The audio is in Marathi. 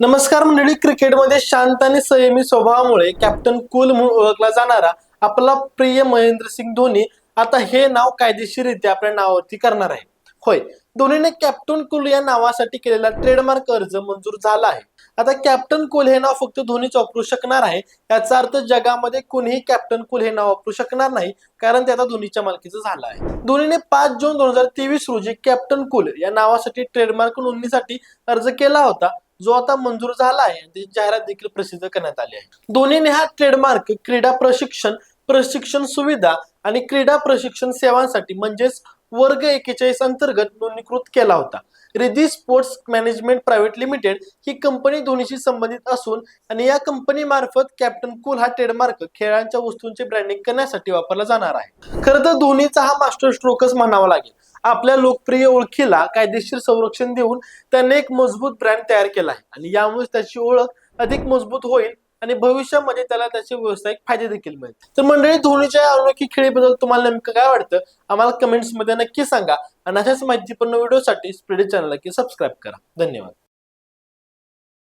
नमस्कार मंडळी. क्रिकेटमध्ये शांत आणि संयमी स्वभावामुळे कॅप्टन कूल म्हणून ओळखला जाणारा आपला प्रिय महेंद्रसिंग धोनी आता हे नाव कायदेशीररित्या आपल्या नावावरती करणार आहे. होय, धोनीने कॅप्टन कूल या नावासाठी केलेला ट्रेडमार्क अर्ज मंजूर झाला आहे. आता कॅप्टन कूल हे नाव फक्त धोनीच वापरू शकणार आहे. याचा अर्थ जगामध्ये कोणीही कॅप्टन कूल हे नाव वापरू शकणार नाही, कारण ते आता धोनीच्या मालकीचं झालं आहे. धोनीने 5 जून 2023 रोजी कॅप्टन कूल या नावासाठी ट्रेडमार्क नोंदणीसाठी अर्ज केला होता, जो आता मंजूर झाला आहे आणि त्याची जाहिरात देखील प्रसिद्ध करण्यात आली आहे. धोनीने हा ट्रेडमार्क क्रीडा प्रशिक्षण, प्रशिक्षण सुविधा आणि क्रीडा प्रशिक्षण सेवांसाठी म्हणजेच वर्ग 41 अंतर्गत नोंदणीकृत केला होता. रिधी स्पोर्ट्स मॅनेजमेंट प्रायव्हेट लिमिटेड ही कंपनी धोनीशी संबंधित असून आणि या कंपनी मार्फत कॅप्टन कूल हा ट्रेडमार्क खेळांच्या वस्तूंचे ब्रँडिंग करण्यासाठी वापरला जाणार आहे. खरं तर धोनीचा हा मास्टर स्ट्रोकच म्हणावा लागेल. आपल्या लोकप्रिय ओळखीला कायदेशीर संरक्षण देऊन त्याने एक मजबूत ब्रँड तयार केला आहे आणि यामुळे त्याची ओळख अधिक मजबूत होईल आणि भविष्यामध्ये त्याला त्याचे व्यावसायिक फायदे देखील मिळतील. तर मंडळी, धोनीच्या या अनोखी खेळीबद्दल तुम्हाला नेमकं काय वाटतं आम्हाला कमेंट्स मध्ये नक्की सांगा आणि अशाच माहितीपूर्ण व्हिडिओसाठी स्प्रेड चॅनलला सबस्क्राईब करा. धन्यवाद.